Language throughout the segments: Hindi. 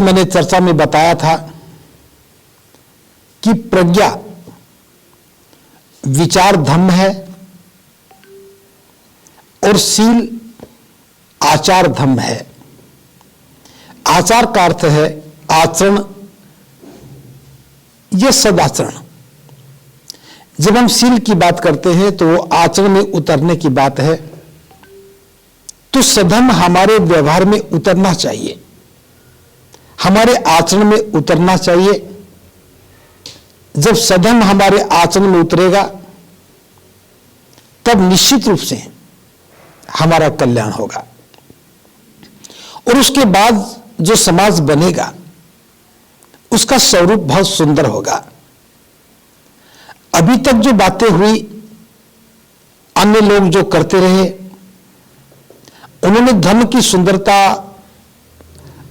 मैंने चर्चा में बताया था कि प्रज्ञा विचार धम्म है और शील आचार धम्म है। आचार का अर्थ है आचरण या सदाचरण। जब हम शील की बात करते हैं तो वो आचरण में उतरने की बात है। तो सधर्म हमारे व्यवहार में उतरना चाहिए, हमारे आचरण में उतरना चाहिए। जब सधर्म हमारे आचरण में उतरेगा तब निश्चित रूप से हमारा कल्याण होगा और उसके बाद जो समाज बनेगा उसका स्वरूप बहुत सुंदर होगा। अभी तक जो बातें हुई, अन्य लोग जो करते रहे, उन्होंने धर्म की सुंदरता,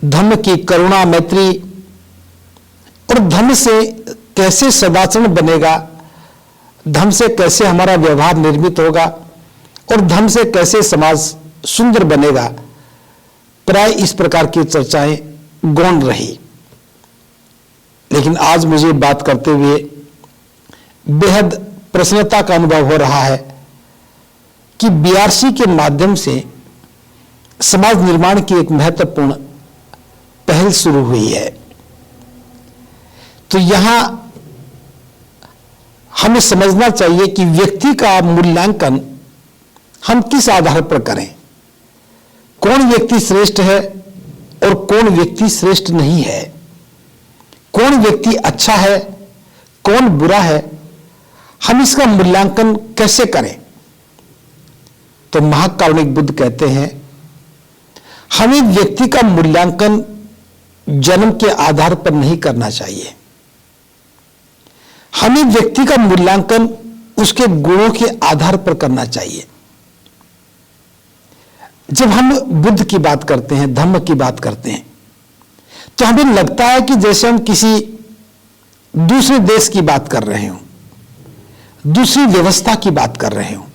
धर्म की करुणा, मैत्री और धर्म से कैसे सदाचरण बनेगा, धर्म से कैसे हमारा व्यवहार निर्मित होगा और धर्म से कैसे समाज सुंदर बनेगा, प्राय इस प्रकार की चर्चाएं गौण रही। लेकिन आज मुझे बात करते हुए बेहद प्रसन्नता का अनुभव हो रहा है कि बीआरसी के माध्यम से समाज निर्माण की एक महत्वपूर्ण पहल शुरू हुई है। तो यहां हमें समझना चाहिए कि व्यक्ति का मूल्यांकन हम किस आधार पर करें, कौन व्यक्ति श्रेष्ठ है और कौन व्यक्ति श्रेष्ठ नहीं है, कौन व्यक्ति अच्छा है, कौन बुरा है, हम इसका मूल्यांकन कैसे करें। तो महाकारुणिक बुद्ध कहते हैं हमें व्यक्ति का मूल्यांकन जन्म के आधार पर नहीं करना चाहिए, हमें व्यक्ति का मूल्यांकन उसके गुणों के आधार पर करना चाहिए। जब हम बुद्ध की बात करते हैं, धम्म की बात करते हैं, तो हमें लगता है कि जैसे हम किसी दूसरे देश की बात कर रहे हो, दूसरी व्यवस्था की बात कर रहे हो,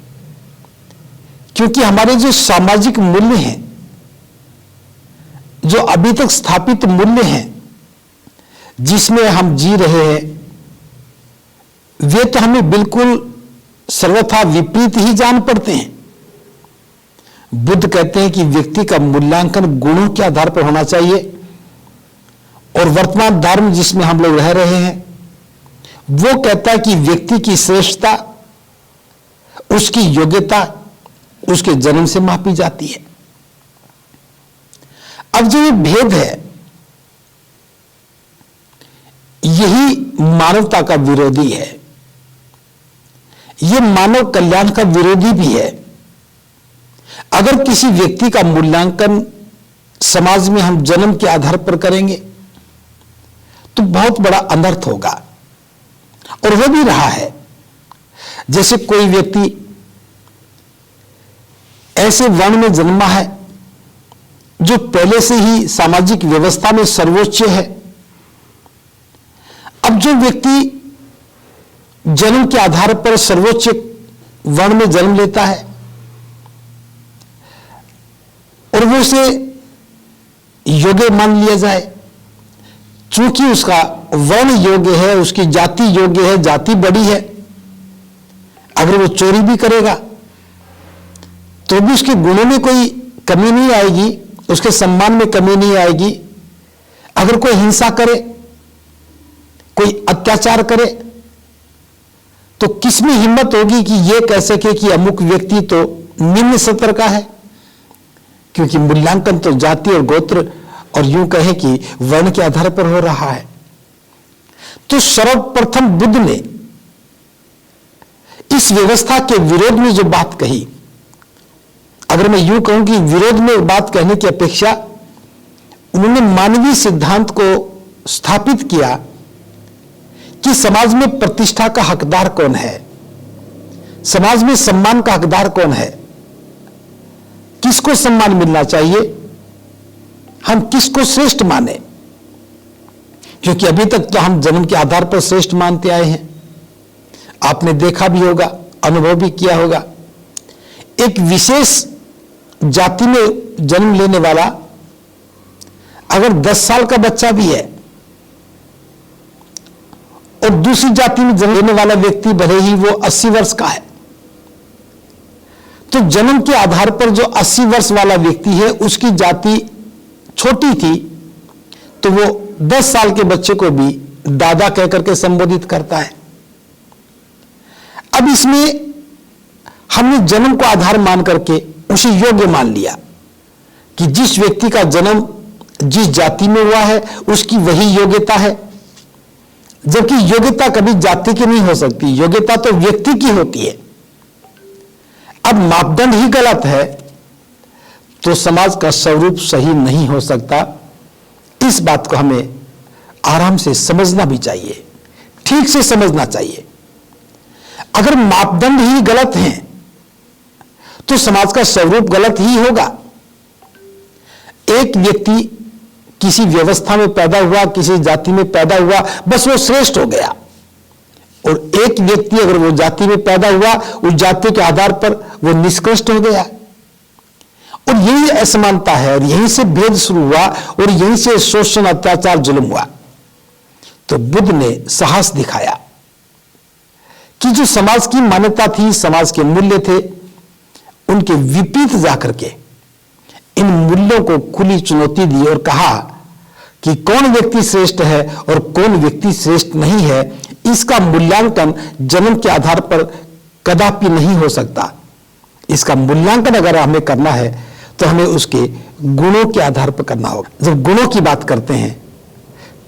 क्योंकि हमारे जो सामाजिक मूल्य हैं, जो अभी तक स्थापित मूल्य हैं जिसमें हम जी रहे हैं, वे तो हमें बिल्कुल सर्वथा विपरीत ही जान पड़ते हैं। बुद्ध कहते हैं कि व्यक्ति का मूल्यांकन गुणों के आधार पर होना चाहिए और वर्तमान धर्म जिसमें हम लोग रह रहे हैं वो कहता है कि व्यक्ति की श्रेष्ठता उसकी योग्यता उसके जन्म से मापी जाती है। अब जो ये भेद है यही मानवता का विरोधी है, ये मानव कल्याण का विरोधी भी है। अगर किसी व्यक्ति का मूल्यांकन समाज में हम जन्म के आधार पर करेंगे तो बहुत बड़ा अनर्थ होगा और वो भी रहा है। जैसे कोई व्यक्ति ऐसे वर्ण में जन्मा है जो पहले से ही सामाजिक व्यवस्था में सर्वोच्च है। अब जो व्यक्ति जन्म के आधार पर सर्वोच्च वर्ण में जन्म लेता है और वो उसे योग्य मान लिया जाए, चूंकि उसका वर्ण योग्य है, उसकी जाति योग्य है, जाति बड़ी है, अगर वो चोरी भी करेगा तो भी उसके गुणों में कोई कमी नहीं आएगी, उसके सम्मान में कमी नहीं आएगी। अगर कोई हिंसा करे, कोई अत्याचार करे, तो किसमें हिम्मत होगी कि यह कह सके कि अमुक व्यक्ति तो निम्न स्तर का है, क्योंकि मूल्यांकन तो जाति और गोत्र और यूं कहें कि वर्ण के आधार पर हो रहा है। तो सर्वप्रथम बुद्ध ने इस व्यवस्था के विरोध में जो बात कही, अगर मैं यूं कहूं कि विरोध में बात कहने की अपेक्षा उन्होंने मानवीय सिद्धांत को स्थापित किया कि समाज में प्रतिष्ठा का हकदार कौन है, समाज में सम्मान का हकदार कौन है, किसको सम्मान मिलना चाहिए, हम किसको श्रेष्ठ माने। क्योंकि अभी तक तो हम जन्म के आधार पर श्रेष्ठ मानते आए हैं। आपने देखा भी होगा, अनुभव भी किया होगा, एक विशेष जाति में जन्म लेने वाला अगर 10 साल का बच्चा भी है और दूसरी जाति में जन्म लेने वाला व्यक्ति भले ही वो 80 वर्ष का है, तो जन्म के आधार पर जो 80 वर्ष वाला व्यक्ति है उसकी जाति छोटी थी, तो वो 10 साल के बच्चे को भी दादा कहकर के संबोधित करता है। अब इसमें हमने जन्म को आधार मान करके उसे योग्य मान लिया कि जिस व्यक्ति का जन्म जिस जाति में हुआ है उसकी वही योग्यता है, जबकि योग्यता कभी जाति की नहीं हो सकती, योग्यता तो व्यक्ति की होती है। अब मापदंड ही गलत है तो समाज का स्वरूप सही नहीं हो सकता। इस बात को हमें आराम से समझना भी चाहिए, ठीक से समझना चाहिए। अगर मापदंड ही गलत हैं तो समाज का स्वरूप गलत ही होगा। एक व्यक्ति किसी व्यवस्था में पैदा हुआ, किसी जाति में पैदा हुआ, बस वो श्रेष्ठ हो गया, और एक व्यक्ति अगर वो जाति में पैदा हुआ उस जाति के आधार पर वो निष्कृष्ट हो गया। और यही असमानता है और यहीं से भेद शुरू हुआ और यहीं से शोषण, अत्याचार, जुल्म हुआ। तो बुद्ध ने साहस दिखाया कि जो समाज की मान्यता थी, समाज के मूल्य थे, उनके विपरीत जाकर के इन मूल्यों को खुली चुनौती दी और कहा कि कौन व्यक्ति श्रेष्ठ है और कौन व्यक्ति श्रेष्ठ नहीं है, इसका मूल्यांकन जन्म के आधार पर कदापि नहीं हो सकता। इसका मूल्यांकन अगर हमें करना है तो हमें उसके गुणों के आधार पर करना होगा। जब गुणों की बात करते हैं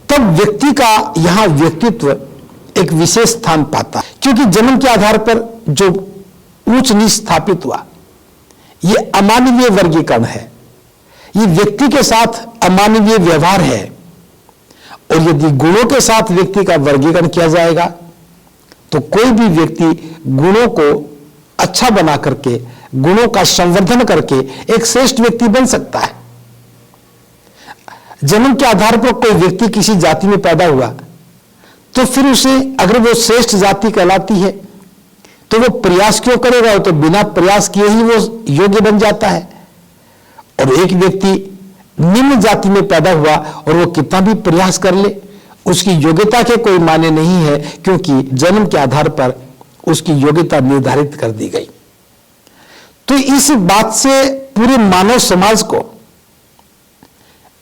तब व्यक्ति का यहां व्यक्तित्व एक विशेष स्थान पाता है, क्योंकि जन्म के आधार पर जो ऊंच नीच स्थापित हुआ यह अमानवीय वर्गीकरण है, ये व्यक्ति के साथ अमानवीय व्यवहार है। और यदि गुणों के साथ व्यक्ति का वर्गीकरण किया जाएगा तो कोई भी व्यक्ति गुणों को अच्छा बना करके, गुणों का संवर्धन करके एक श्रेष्ठ व्यक्ति बन सकता है। जन्म के आधार पर कोई व्यक्ति किसी जाति में पैदा हुआ तो फिर उसे, अगर वो श्रेष्ठ जाति कहलाती है तो वो प्रयास क्यों करेगा, तो बिना प्रयास किए ही वो योग्य बन जाता है। और एक व्यक्ति निम्न जाति में पैदा हुआ और वो कितना भी प्रयास कर ले, उसकी योग्यता के कोई मायने नहीं है, क्योंकि जन्म के आधार पर उसकी योग्यता निर्धारित कर दी गई। तो इस बात से पूरे मानव समाज को,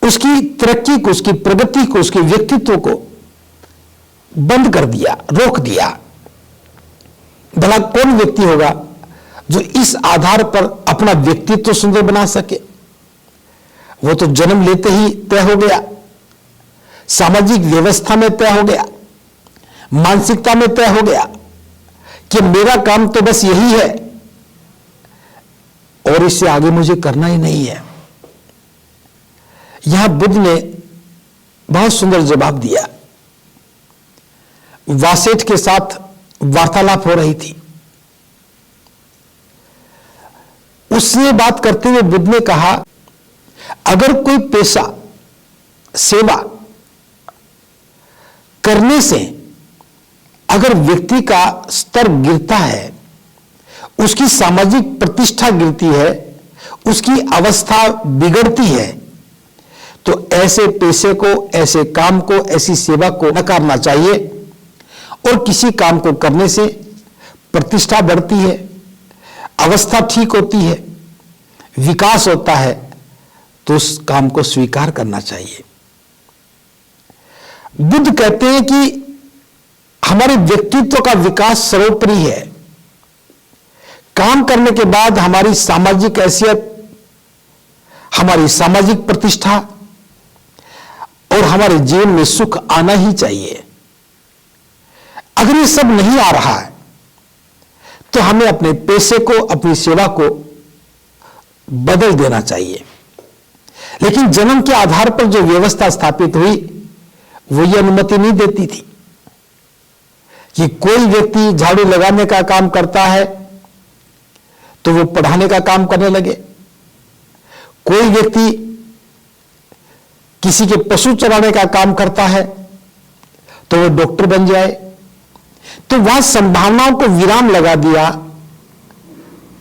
उसकी तरक्की को, उसकी प्रगति को, उसके व्यक्तित्व को बंद कर दिया, रोक दिया। भला कौन व्यक्ति होगा जो इस आधार पर अपना व्यक्तित्व सुंदर बना सके? वो तो जन्म लेते ही तय हो गया, सामाजिक व्यवस्था में तय हो गया, मानसिकता में तय हो गया कि मेरा काम तो बस यही है और इससे आगे मुझे करना ही नहीं है। यहां बुद्ध ने बहुत सुंदर जवाब दिया। वासेठ के साथ वार्तालाप हो रही थी, उससे बात करते हुए बुद्ध ने कहा, अगर कोई पेशा, सेवा करने से अगर व्यक्ति का स्तर गिरता है, उसकी सामाजिक प्रतिष्ठा गिरती है, उसकी अवस्था बिगड़ती है, तो ऐसे पेशे को, ऐसे काम को, ऐसी सेवा को नकारना चाहिए। और किसी काम को करने से प्रतिष्ठा बढ़ती है, अवस्था ठीक होती है, विकास होता है, तो उस काम को स्वीकार करना चाहिए। बुद्ध कहते हैं कि हमारे व्यक्तित्व का विकास सर्वोपरि है। काम करने के बाद हमारी सामाजिक हैसियत, हमारी सामाजिक प्रतिष्ठा और हमारे जीवन में सुख आना ही चाहिए। अगर ये सब नहीं आ रहा है तो हमें अपने पेशे को, अपनी सेवा को बदल देना चाहिए। लेकिन जन्म के आधार पर जो व्यवस्था स्थापित हुई वो ये अनुमति नहीं देती थी कि कोई व्यक्ति झाड़ू लगाने का काम करता है तो वो पढ़ाने का काम करने लगे, कोई व्यक्ति किसी के पशु चराने का काम करता है तो वो डॉक्टर बन जाए। तो वहां संभावनाओं को विराम लगा दिया,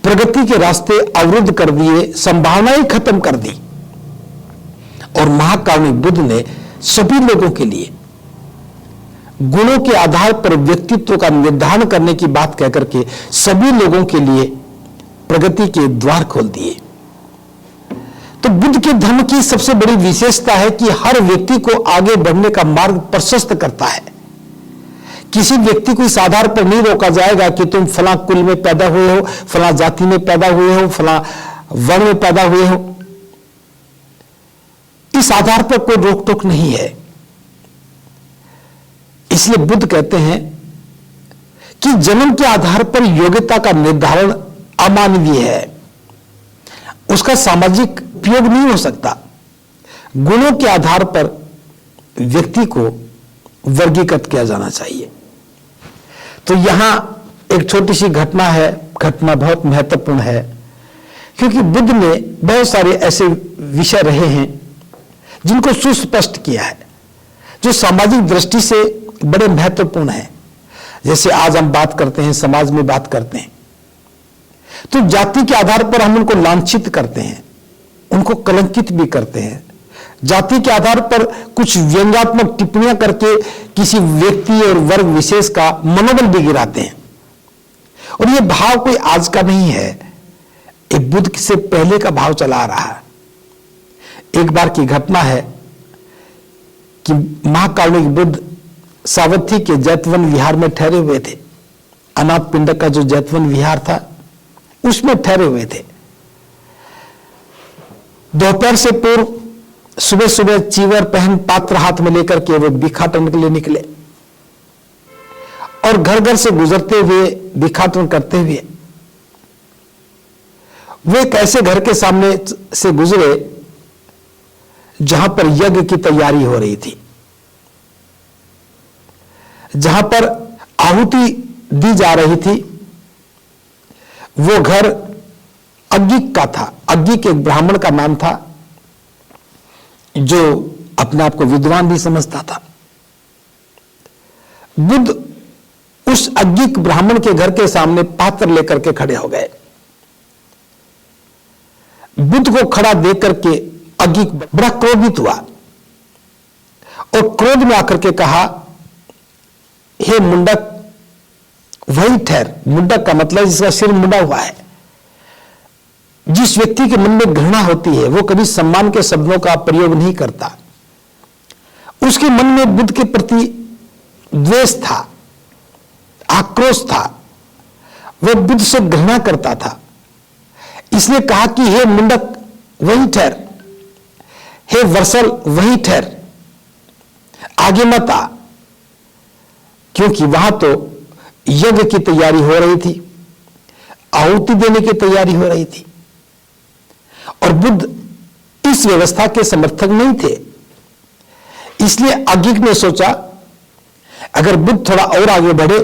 प्रगति के रास्ते अवरुद्ध कर दिए, संभावनाएं खत्म कर दी और महाकारुणिक बुद्ध ने सभी लोगों के लिए गुणों के आधार पर व्यक्तित्व का निर्धारण करने की बात कहकर के सभी लोगों के लिए प्रगति के द्वार खोल दिए। तो बुद्ध के धर्म की सबसे बड़ी विशेषता है कि हर व्यक्ति को आगे बढ़ने का मार्ग प्रशस्त करता है। किसी व्यक्ति को इस आधार पर नहीं रोका जाएगा कि तुम फला कुल में पैदा हुए हो, फला जाति में पैदा हुए हो, फला वर्ण में पैदा हुए हो। इस आधार पर कोई रोक टोक नहीं है। इसलिए बुद्ध कहते हैं कि जन्म के आधार पर योग्यता का निर्धारण अमानवीय है, उसका सामाजिक उपयोग नहीं हो सकता। गुणों के आधार पर व्यक्ति को वर्गीकृत किया जाना चाहिए। तो यहां एक छोटी सी घटना है, घटना बहुत महत्वपूर्ण है, क्योंकि बुद्ध ने बहुत सारे ऐसे विषय रहे हैं जिनको सुस्पष्ट किया है, जो सामाजिक दृष्टि से बड़े महत्वपूर्ण है। जैसे आज हम बात करते हैं, समाज में बात करते हैं, तो जाति के आधार पर हम उनको लांछित करते हैं, उनको कलंकित भी करते हैं। जाति के आधार पर कुछ व्यंग्यात्मक टिप्पणियां करके किसी व्यक्ति और वर्ग विशेष का मनोबल भी गिराते हैं। और यह भाव कोई आज का नहीं है, एक बुद्ध से पहले का भाव चला आ रहा है। एक बार की घटना है कि महाकारुणिक बुद्ध सावथी के जैतवन विहार में ठहरे हुए थे। अनाथ पिंडक का जो जैतवन विहार था उसमें ठहरे हुए थे। दोपहर से पूर्व सुबह सुबह चीवर पहन पात्र हाथ में लेकर के वो भिक्षाटन के लिए निकले, और घर घर से गुजरते हुए भिक्षाटन करते हुए वे एक ऐसे घर के सामने से गुजरे जहां पर यज्ञ की तैयारी हो रही थी, जहां पर आहुति दी जा रही थी। वो घर अग्गिक का था। अग्गिक एक ब्राह्मण का नाम था जो अपने आप को विद्वान भी समझता था। बुद्ध उस अग्गिक ब्राह्मण के घर के सामने पात्र लेकर के खड़े हो गए। बुद्ध को खड़ा देख करके अग्गिक बड़ा क्रोधित हुआ और क्रोध में आकर के कहा, हे मुंडक, वही ठहर। मुंडक का मतलब जिसका सिर मुंडा हुआ है। जिस व्यक्ति के मन में घृणा होती है वो कभी सम्मान के शब्दों का प्रयोग नहीं करता। उसके मन में बुद्ध के प्रति द्वेष था, आक्रोश था, वह बुद्ध से घृणा करता था। इसलिए कहा कि हे मुंडक वही ठहर, हे वर्सल वही ठहर, आगे मत आ। क्योंकि वहां तो यज्ञ की तैयारी हो रही थी, आहुति देने की तैयारी हो रही थी, और बुद्ध इस व्यवस्था के समर्थक नहीं थे। इसलिए अग्गिक ने सोचा, अगर बुद्ध थोड़ा और आगे बढ़े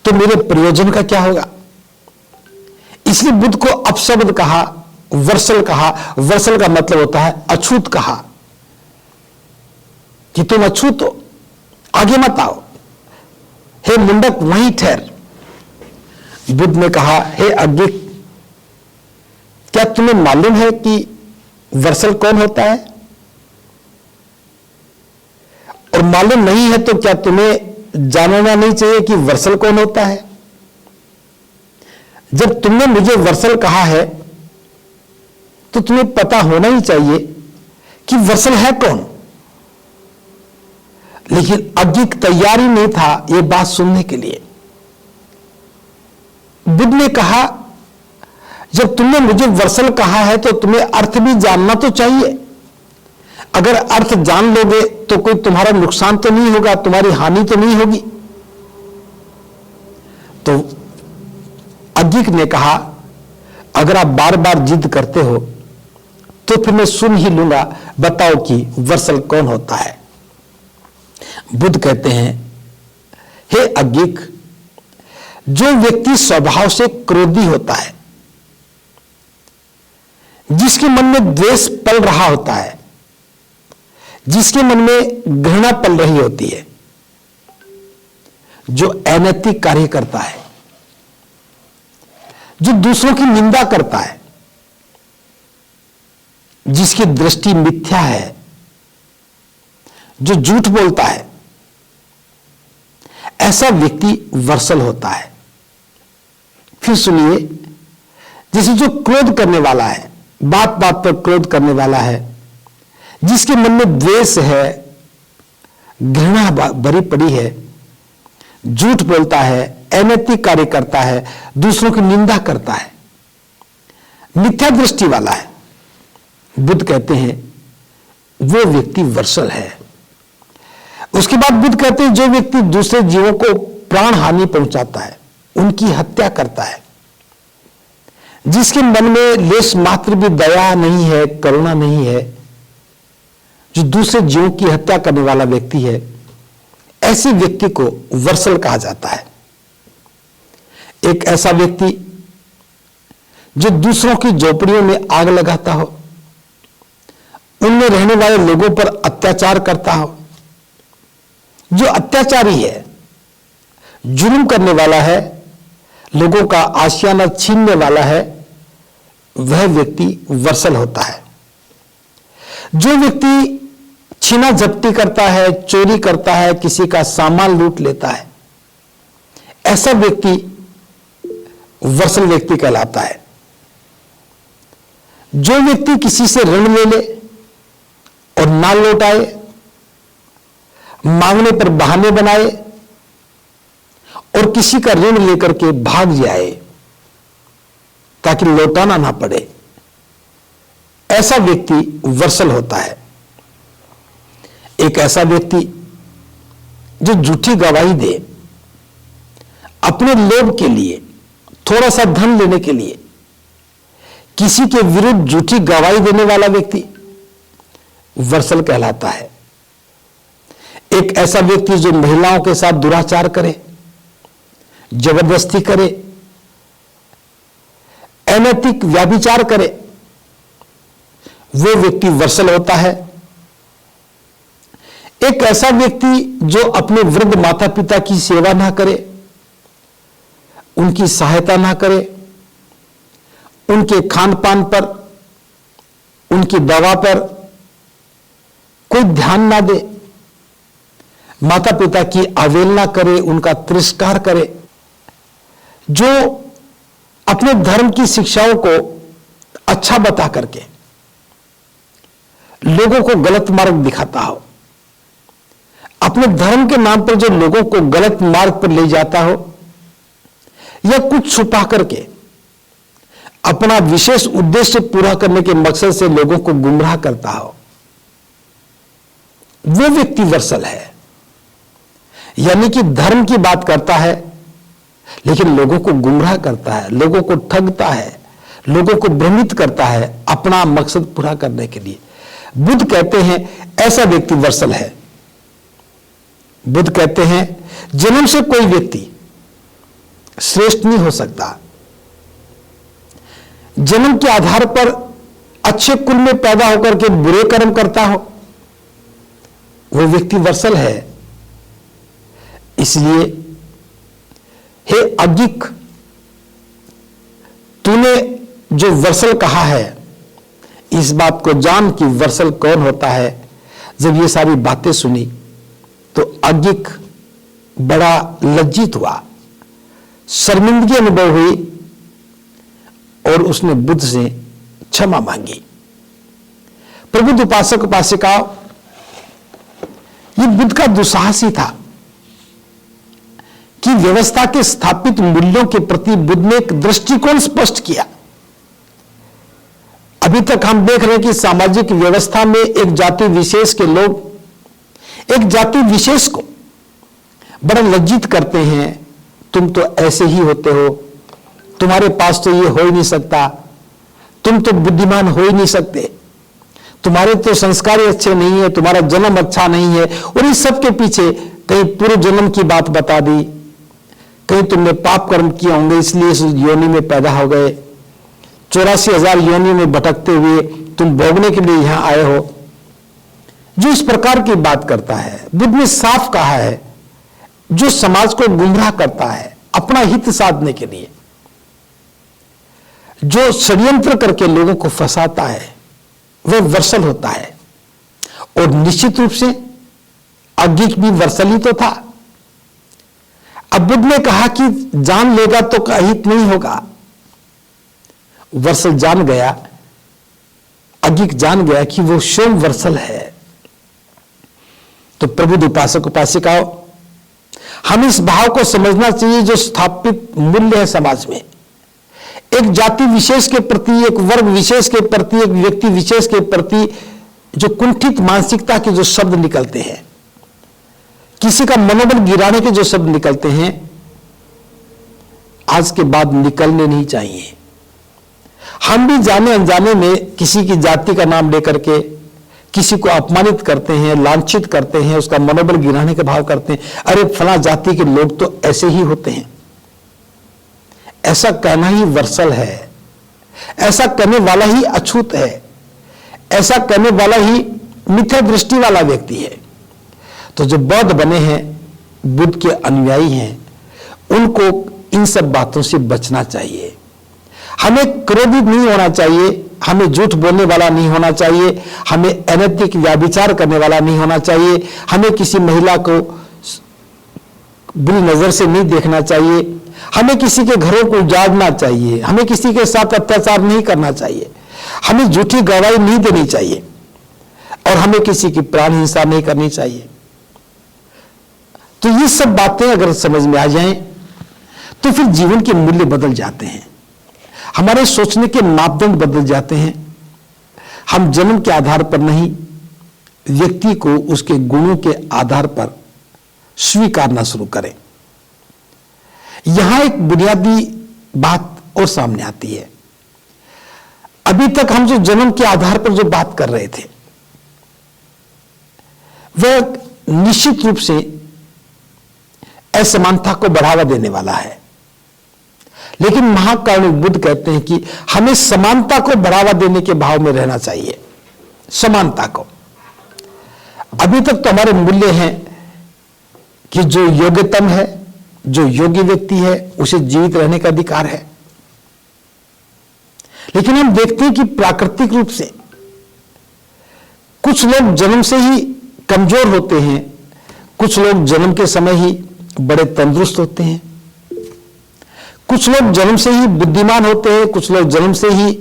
तो मेरे प्रयोजन का क्या होगा। इसलिए बुद्ध को अपशब्द कहा, वर्सल कहा। वर्सल का मतलब होता है अछूत कहा, कि तुम अछूत हो, आगे मत आओ, हे मुंडक वहीं ठहर। बुद्ध ने कहा, हे अग्गिक, क्या तुम्हें मालूम है कि वर्सल कौन होता है? और मालूम नहीं है तो क्या तुम्हें जानना नहीं चाहिए कि वर्सल कौन होता है? जब तुमने मुझे वर्सल कहा है तो तुम्हें पता होना ही चाहिए कि वर्सल है कौन। लेकिन अग्गिक तैयारी नहीं था यह बात सुनने के लिए। बुद्ध ने कहा, जब तुमने मुझे वर्सल कहा है तो तुम्हें अर्थ भी जानना तो चाहिए। अगर अर्थ जान लोगे तो कोई तुम्हारा नुकसान तो नहीं होगा, तुम्हारी हानि तो नहीं होगी। तो अग्गिक ने कहा, अगर आप बार बार जिद करते हो तो फिर मैं सुन ही लूंगा, बताओ कि वर्सल कौन होता है। बुद्ध कहते हैं, हे अग्गिक, जो व्यक्ति स्वभाव से क्रोधी होता है, जिसके मन में द्वेष पल रहा होता है, जिसके मन में घृणा पल रही होती है, जो अनैतिक कार्य करता है, जो दूसरों की निंदा करता है, जिसकी दृष्टि मिथ्या है, जो झूठ बोलता है, ऐसा व्यक्ति वर्षल होता है। फिर सुनिए, जैसे जो क्रोध करने वाला है, बात बात पर क्रोध करने वाला है, जिसके मन में द्वेष है, घृणा भरी पड़ी है, झूठ बोलता है, अनैतिक कार्य करता है, दूसरों की निंदा करता है, मिथ्या दृष्टि वाला है, बुद्ध कहते हैं वो व्यक्ति वर्षल है। उसके बाद बुद्ध कहते हैं जो व्यक्ति दूसरे जीवों को प्राण हानि पहुंचाता है, उनकी हत्या करता है, जिसके मन में लेश मात्र भी दया नहीं है, करुणा नहीं है, जो दूसरे जीवों की हत्या करने वाला व्यक्ति है, ऐसे व्यक्ति को वर्षल कहा जाता है। एक ऐसा व्यक्ति जो दूसरों की झोपड़ियों में आग लगाता हो, उनमें रहने वाले लोगों पर अत्याचार करता हो, जो अत्याचारी है, जुल्म करने वाला है, लोगों का आशियाना छीनने वाला है, वह व्यक्ति वर्षल होता है। जो व्यक्ति छीना झपटी करता है, चोरी करता है, किसी का सामान लूट लेता है, ऐसा व्यक्ति वर्षल व्यक्ति कहलाता है। जो व्यक्ति किसी से ऋण ले ले और ना लौटाए, मांगने पर बहाने बनाए और किसी का ऋण लेकर के भाग जाए ताकि लौटाना ना पड़े, ऐसा व्यक्ति वर्षल होता है। एक ऐसा व्यक्ति जो झूठी गवाही दे, अपने लोभ के लिए, थोड़ा सा धन लेने के लिए किसी के विरुद्ध झूठी गवाही देने वाला व्यक्ति वर्षल कहलाता है। एक ऐसा व्यक्ति जो महिलाओं के साथ दुराचार करे, जबरदस्ती करे, अनैतिक व्यभिचार करे, वो व्यक्ति वर्षल होता है। एक ऐसा व्यक्ति जो अपने वृद्ध माता पिता की सेवा ना करे, उनकी सहायता ना करे, उनके खान पान पर, उनकी दवा पर कोई ध्यान ना दे, माता पिता की अवहेलना करे, उनका तिरस्कार करे, जो अपने धर्म की शिक्षाओं को अच्छा बता करके लोगों को गलत मार्ग दिखाता हो, अपने धर्म के नाम पर जो लोगों को गलत मार्ग पर ले जाता हो, या कुछ छुपा करके अपना विशेष उद्देश्य पूरा करने के मकसद से लोगों को गुमराह करता हो, वो व्यक्ति वर्षल है। यानी कि धर्म की बात करता है लेकिन लोगों को गुमराह करता है, लोगों को ठगता है, लोगों को भ्रमित करता है अपना मकसद पूरा करने के लिए। बुद्ध कहते हैं ऐसा व्यक्ति वर्षल है। बुद्ध कहते हैं जन्म से कोई व्यक्ति श्रेष्ठ नहीं हो सकता। जन्म के आधार पर अच्छे कुल में पैदा होकर के बुरे कर्म करता हो, वो व्यक्ति वर्षल है। इसलिए हे अज्ञिक, तूने जो वर्षल कहा है, इस बात को जान कि वर्षल कौन होता है। जब ये सारी बातें सुनी तो अज्ञिक बड़ा लज्जित हुआ, शर्मिंदगी अनुभव हुई और उसने बुद्ध से क्षमा मांगी। प्रबुद्ध उपासक उपासिकाओं, ये बुद्ध का दुस्साहस ही था कि व्यवस्था के स्थापित मूल्यों के प्रति बुद्ध ने एक दृष्टिकोण स्पष्ट किया। अभी तक हम देख रहे हैं कि सामाजिक व्यवस्था में एक जाति विशेष के लोग एक जाति विशेष को बड़ा लज्जित करते हैं। तुम तो ऐसे ही होते हो, तुम्हारे पास तो ये हो ही नहीं सकता, तुम तो बुद्धिमान हो ही नहीं सकते, तुम्हारे तो संस्कार अच्छे नहीं है, तुम्हारा जन्म अच्छा नहीं है। और इस सब के पीछे कहीं पूर्व जन्म की बात बता दी, कहीं तुमने पाप कर्म किए होंगे इसलिए इस योनि में पैदा हो गए, 84,000 योनि में भटकते हुए तुम भोगने के लिए यहां आए हो। जो इस प्रकार की बात करता है, बुद्ध ने साफ कहा है, जो समाज को गुमराह करता है अपना हित साधने के लिए, जो षड्यंत्र करके लोगों को फंसाता है, वह वर्सल होता है। और निश्चित रूप से अग्गिक भी वर्सल ही तो था। अब बुद्ध ने कहा कि जान लेगा तो अहित नहीं होगा। वर्सल जान गया, अग्गिक जान गया कि वो स्वयं वर्सल है। तो प्रबुद्ध उपासक उपासिकाओं, हम इस भाव को समझना चाहिए जो स्थापित मूल्य है समाज में। एक जाति विशेष के प्रति, एक वर्ग विशेष के प्रति, एक व्यक्ति विशेष के प्रति जो कुंठित मानसिकता के जो शब्द निकलते हैं, किसी का मनोबल गिराने के जो शब्द निकलते हैं, आज के बाद निकलने नहीं चाहिए। हम भी जाने अनजाने में किसी की जाति का नाम लेकर के किसी को अपमानित करते हैं, लांछित करते हैं, उसका मनोबल गिराने के भाव करते हैं। अरे फला जाति के लोग तो ऐसे ही होते हैं। ऐसा कहना ही वर्सल है, ऐसा कहने वाला ही अछूत है, ऐसा कहने वाला ही मिथ्या दृष्टि वाला व्यक्ति है। तो जो बौद्ध बने हैं, बुद्ध के अनुयायी हैं, उनको इन सब बातों से बचना चाहिए। हमें क्रोधित नहीं होना चाहिए, हमें झूठ बोलने वाला नहीं होना चाहिए, हमें अनैतिक व्याभिचार करने वाला नहीं होना चाहिए, हमें किसी महिला को बुरी नजर से नहीं देखना चाहिए, हमें किसी के घरों को उजाड़ना चाहिए, हमें किसी के साथ अत्याचार नहीं करना चाहिए, हमें झूठी गवाही नहीं देनी चाहिए, और हमें किसी की प्राण हिंसा नहीं करनी चाहिए। तो ये सब बातें अगर समझ में आ जाएं तो फिर जीवन के मूल्य बदल जाते हैं, हमारे सोचने के मापदंड बदल जाते हैं। हम जन्म के आधार पर नहीं, व्यक्ति को उसके गुणों के आधार पर स्वीकारना शुरू करें। यहां एक बुनियादी बात और सामने आती है। अभी तक हम जो जन्म के आधार पर जो बात कर रहे थे, वह निश्चित रूप से असमानता को बढ़ावा देने वाला है। लेकिन महाकारुणिक बुद्ध कहते हैं कि हमें समानता को बढ़ावा देने के भाव में रहना चाहिए, समानता को। अभी तक तो हमारे मूल्य हैं कि जो योग्यतम है, जो योग्य व्यक्ति है, उसे जीवित रहने का अधिकार है। लेकिन हम देखते हैं कि प्राकृतिक रूप से कुछ लोग जन्म से ही कमजोर होते हैं, कुछ लोग जन्म के समय ही बड़े तंदुरुस्त होते हैं, कुछ लोग जन्म से ही बुद्धिमान होते हैं, कुछ लोग जन्म से ही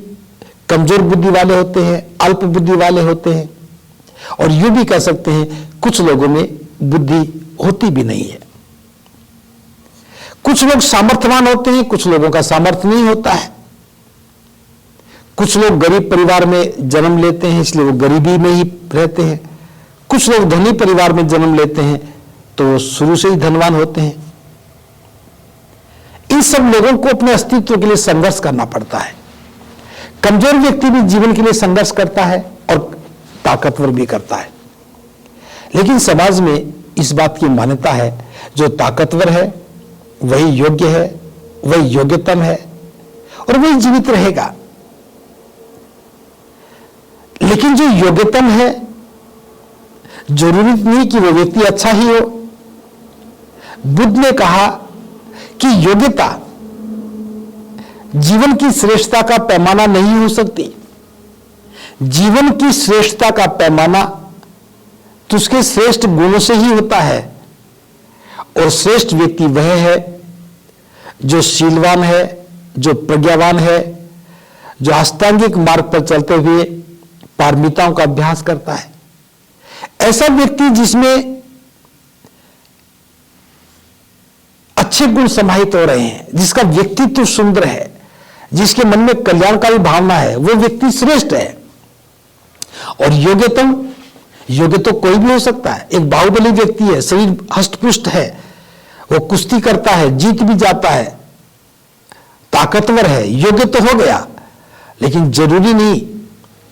कमजोर बुद्धि वाले होते हैं, अल्प बुद्धि वाले होते हैं, और यूं भी कह सकते हैं कुछ लोगों में बुद्धि होती भी नहीं है। कुछ लोग सामर्थ्यवान होते हैं, कुछ लोगों का सामर्थ्य नहीं होता है। कुछ लोग गरीब परिवार में जन्म लेते हैं, इसलिए वो गरीबी में ही रहते हैं। कुछ लोग धनी परिवार में जन्म लेते हैं तो शुरू से ही धनवान होते हैं। इन सब लोगों को अपने अस्तित्व के लिए संघर्ष करना पड़ता है। कमजोर व्यक्ति भी जीवन के लिए संघर्ष करता है और ताकतवर भी करता है। लेकिन समाज में इस बात की मान्यता है, जो ताकतवर है वही योग्य है, वही योग्यतम है और वही जीवित रहेगा। लेकिन जो योग्यतम है, जरूरी नहीं कि वो व्यक्ति अच्छा ही हो। बुद्ध ने कहा कि योग्यता जीवन की श्रेष्ठता का पैमाना नहीं हो सकती। जीवन की श्रेष्ठता का पैमाना तो उसके श्रेष्ठ गुणों से ही होता है, और श्रेष्ठ व्यक्ति वह है जो शीलवान है, जो प्रज्ञावान है, जो अष्टांगिक मार्ग पर चलते हुए पारमिताओं का अभ्यास करता है। ऐसा व्यक्ति जिसमें अच्छे गुण समाहित हो रहे हैं, जिसका व्यक्तित्व सुंदर है, जिसके मन में कल्याणकारी भावना है, वो व्यक्ति श्रेष्ठ है। और योग्य तो कोई भी हो सकता है। एक बाहुबली व्यक्ति है, शरीर हष्टपुष्ट है, वो कुश्ती करता है, जीत भी जाता है, ताकतवर है, योग्य तो हो गया। लेकिन जरूरी नहीं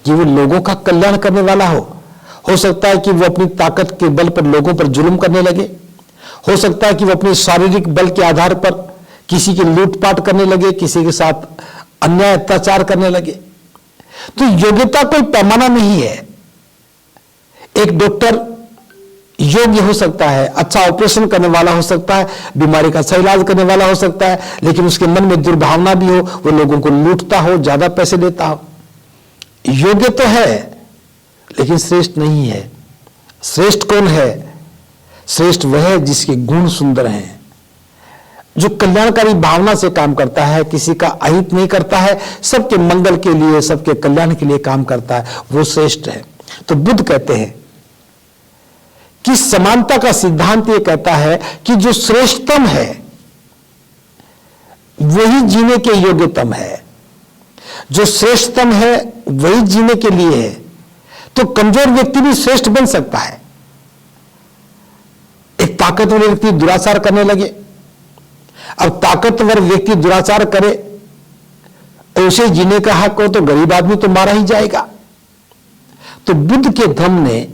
कि वो लोगों का कल्याण करने वाला हो सकता है कि वो अपनी ताकत के बल पर लोगों पर जुल्म करने लगे, हो सकता है कि वो अपने शारीरिक बल के आधार पर किसी की लूटपाट करने लगे, किसी के साथ अन्याय अत्याचार करने लगे। तो योग्यता कोई पैमाना नहीं है। एक डॉक्टर योग्य हो सकता है, अच्छा ऑपरेशन करने वाला हो सकता है, बीमारी का सही इलाज करने वाला हो सकता है, लेकिन उसके मन में दुर्भावना भी हो, वो लोगों को लूटता हो, ज्यादा पैसे देता हो। योग्य तो है, लेकिन श्रेष्ठ नहीं है। श्रेष्ठ कौन है? श्रेष्ठ वह है जिसके गुण सुंदर हैं, जो कल्याणकारी भावना से काम करता है, किसी का अहित नहीं करता है, सबके मंगल के लिए, सबके कल्याण के लिए काम करता है, वो श्रेष्ठ है। तो बुद्ध कहते हैं कि समानता का सिद्धांत ये कहता है कि जो श्रेष्ठतम है वही जीने के योग्यतम है, जो श्रेष्ठतम है वही जीने के लिए है। तो कमजोर व्यक्ति भी श्रेष्ठ बन सकता है। एक ताकतवर व्यक्ति दुराचार करने लगे, अब ताकतवर व्यक्ति दुराचार करे और उसे जीने का हक हो तो गरीब आदमी तो मारा ही जाएगा। तो बुद्ध के धर्म ने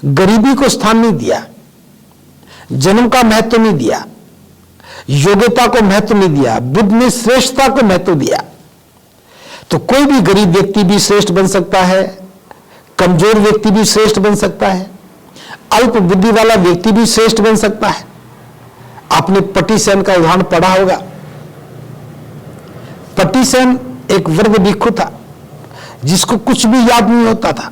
गरीबी को स्थान नहीं दिया, जन्म का महत्व नहीं दिया, योग्यता को महत्व नहीं दिया, बुद्ध ने श्रेष्ठता को महत्व दिया। तो कोई भी गरीब व्यक्ति भी श्रेष्ठ बन सकता है, कमजोर व्यक्ति भी श्रेष्ठ बन सकता है, अल्प बुद्धि वाला व्यक्ति भी श्रेष्ठ बन सकता है। आपने पट्टीसेन का उदाहरण पढ़ा होगा। पट्टीसेन एक वर्ग भिक्षु था जिसको कुछ भी याद नहीं होता था।